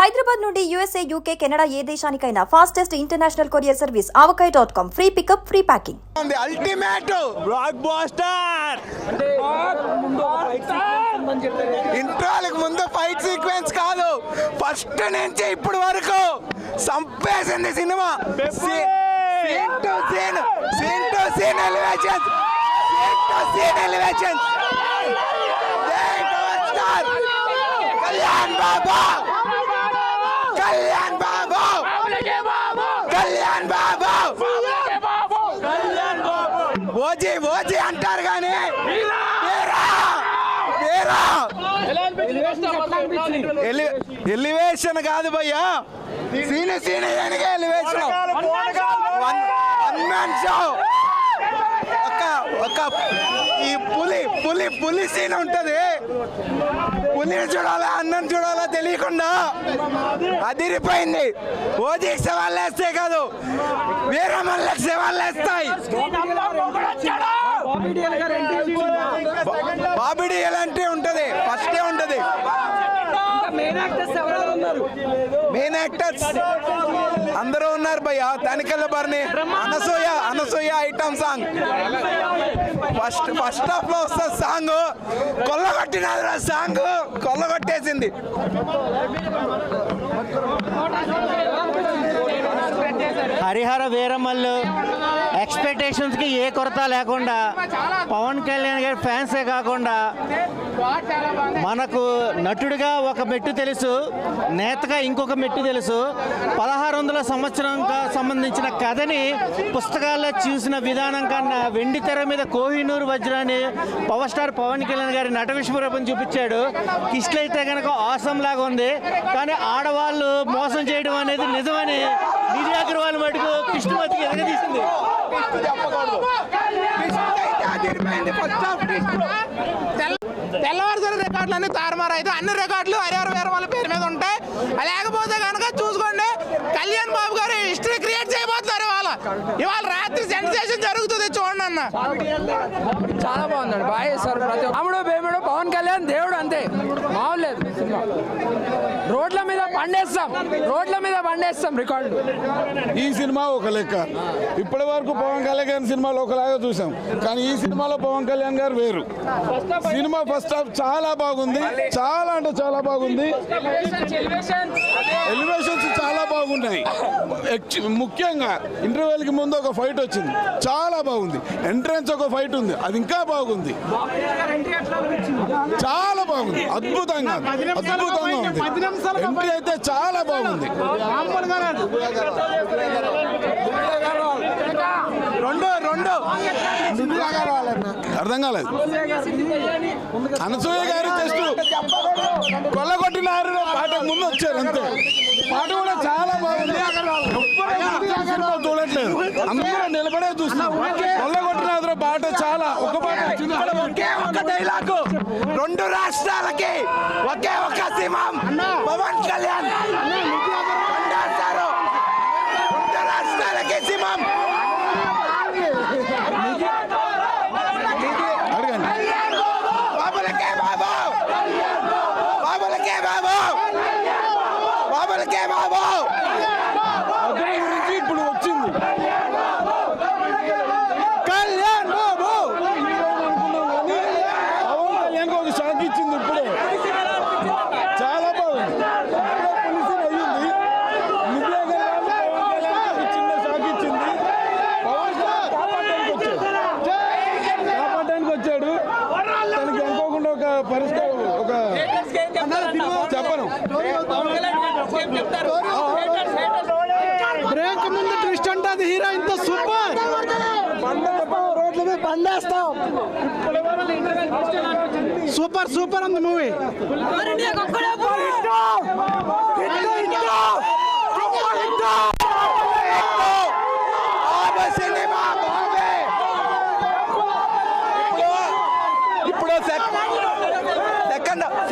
హైదరాబాద్ నుండి USA, UK, Canada ఏ దేశానికైనా fastest international courier service avocai.com. Free pickup, free packing. Ultimate blockbuster ఇంట్రోలకు ముందు ఫైట్ సీక్వెన్స్ కాదు, ఫస్ట్ నుంచి ఇప్పుడు వరకు సంపేసింది సినిమా. Scene to scene elevations, Kalyan Babu OG అంటారు కానీ ఎలివేషన్ కాదు భయ్యా, సీన్ ఎలివేషన్. ఒక ఈ పులి సీన్ ఉంటది, పులిని చూడాలా అన్నం చూడాలా తెలియకుండా అదిరిపోయింది. ఓజీకి సవాళ్ళు వేస్తే కాదు, వీరమల్లకి సవాళ్ళు వేస్తాయి. బాబిడి ఎలాంటి ఉంటది, ఫస్టే ఉంటది. మెయిన్ యాక్టర్స్ అందరూ ఉన్నారు భయ్య. Tanikella Bharani, Anasuya item song first half లో వస్తుంది. సాంగ్ కొల్లగొట్టినది, సాంగ్ కొల్లగొట్టేసింది. హరిహర వీరమల్లు ఎక్స్పెక్టేషన్స్కి ఏ కొరత లేకుండా, పవన్ కళ్యాణ్ గారి ఫ్యాన్సే కాకుండా మనకు నటుడిగా ఒక మెట్టు తెలుసు, నేతగా ఇంకొక మెట్టు తెలుసు. 1600 సంవత్సరంగా సంబంధించిన కథని పుస్తకాల్లో చూసిన విధానం కన్నా వెండి తెర మీద కోహినూరు వజ్రాన్ని పవర్ స్టార్ పవన్ కళ్యాణ్ గారి నట విశ్వరూపం చూపించాడు. కిష్లు అయితే కనుక ఆసం లాగా ఉంది, కానీ ఆడవాళ్ళు మోసం చేయడం అనేది నిజమని నిధి అగర్వాల్ మటుకు కృష్ణమతికి ఎదగదీసింది. తెల్లవారుజాము రికార్డులన్నీ తారుమారు అయితే అన్ని రికార్డులు హరిహర వీరమల్లు పేరు మీద ఉంటాయి. లేకపోతే కనుక చూసుకోండి, కళ్యాణ్ బాబు గారు హిస్టరీ క్రియేట్ చేయబోతున్నారు. ఇవాళ రాత్రి సెన్సేషన్ జరుగుతుంది, చూడండి అన్న. చాలా బాగుందండి, బాగా చేస్తారు. ప్రతి అమ్ముడు బేముడు పవన్ కళ్యాణ్ దేవుడు, అంతే, మామూలు లేదు సినిమా. రోడ్ల మీద పండేస్తాం రికార్డు. ఈ సినిమా ఒక లెక్క. ఇప్పటి వరకు పవన్ కళ్యాణ్ సినిమాలో ఒకలాగా చూసాం, కానీ ఈ సినిమాలో పవన్ కళ్యాణ్ గారు వేరు. సినిమా ఫస్ట్ హాఫ్ చాలా బాగుంది, చాలా అంటే చాలా బాగుంది. ఎలివేషన్స్ చాలా బాగున్నాయి. ముఖ్యంగా ఇంటర్వెల్ కి ముందు ఒక ఫైట్ వచ్చింది, చాలా బాగుంది. ఎంట్రన్స్ ఒక ఫైట్ ఉంది, అది ఇంకా బాగుంది, చాలా బాగుంది, అద్భుతంగా ఉంది. ఎంట్రీ అయితే చాలా బాగుంది. అర్థం కాలేదు. అనసూయ గారు జస్ట్ కొల్లగొట్టినారు పాట ముందు వచ్చారు, అంతే. పాట కూడా చాలా బాగుంది, చూడట్లేదు, అందరూ నిలబడే చూస్తున్నారు. కొల్లగొట్టినారు పాట చాలా, ఒక పాట ఒకే ఒక డైలాగు, 2 రాష్ట్రాలకి ఒకే ఒక సింహం పవన్ కళ్యాణ్. 2 రాష్ట్రాలకి సింహం. ఇప్పుడు వచ్చింది కళ్యాణ్ బాబు, పవన్ కళ్యాణ్ ఒక షాక్ ఇచ్చింది. ఇప్పుడు చాలా బాగుంది. అయ్యింది చిన్న షాక్ ఇచ్చింది. పవన్ కాపాడడానికి వచ్చాడు. తనకి అనుకోకుండా ఒక పరిష్కారం, ఒక చెప్పను, బ్రేక్ ముందు ట్విస్ట్ ఉంటుంది. హీరోయిన్ తో సూపర్, రోడ్ల మీద పండేస్తాం. సూపర్ ఉంది మూవీ. ఇప్పుడు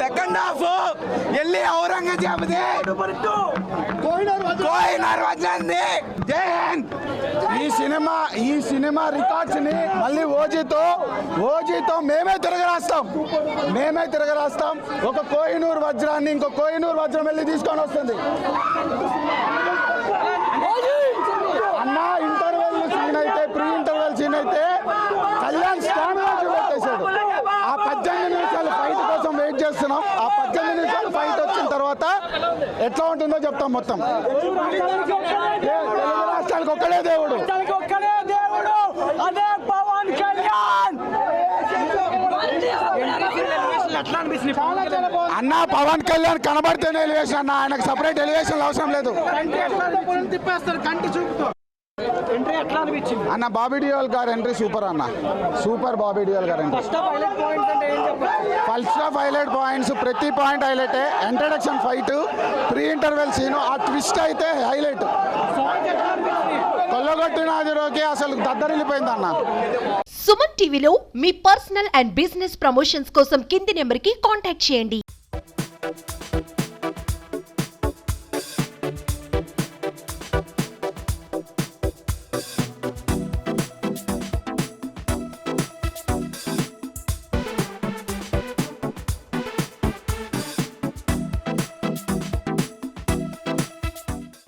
సెకండ్ హాఫ్ వెళ్ళి ఔరంగాబాద్ గజబ్ దే కోహినూర్ వజ్రాన్ని జై హింద్. ఈ సినిమా రికార్డ్స్ ని మళ్ళీ ఓజీతో మేమే తిరగరాస్తాం. ఒక కోహినూర్ వజ్రాన్ని ఇంకో కోహినూర్ వజ్రం వెళ్ళి తీసుకొని వస్తుంది అన్న. ప్రీ ఇంటర్వెల్ సీన్ అయితే కళ్యాణ్ స్టామినా చూపెట్టేశాడు. ఆ 18 నిమిషాల ఫైట్ కోసం వెయిట్ చేస్తున్నాం. ఆ 18 నిమిషాల ఫైట్ వచ్చిన తర్వాత ఎట్లా ఉంటుందో చెప్తాం మొత్తం. తెలుగు రాష్ట్రాలకు ఒక్కడే దేవుడు, అదే పవన్ కళ్యాణ్. అన్న పవన్ కళ్యాణ్ కనబడితేనే ఎలివేషన్ అన్న, ఆయనకు సపరేట్ ఎలివేషన్ అవసరం లేదు అన్న. బాబీ డియోల్ గారి ఎంట్రీ సూపర్ అన్న, సూపర్. బాబీ డియోల్ గారి entry first half highlight points, ప్రతి పాయింట్ హైలైటే. Introduction fight, pre interval scene, ఆ ట్విస్ట్ అయితే హైలైట్. కొల్లగొట్టిన అదిరోకి అసలు దద్దరిల్లిపోయింది అన్న. సుమన్ టీవీలో మీ పర్సనల్ అండ్ బిజినెస్ ప్రమోషన్స్ కోసం కింది నెంబర్కి కాంటాక్ట్ చేయండి.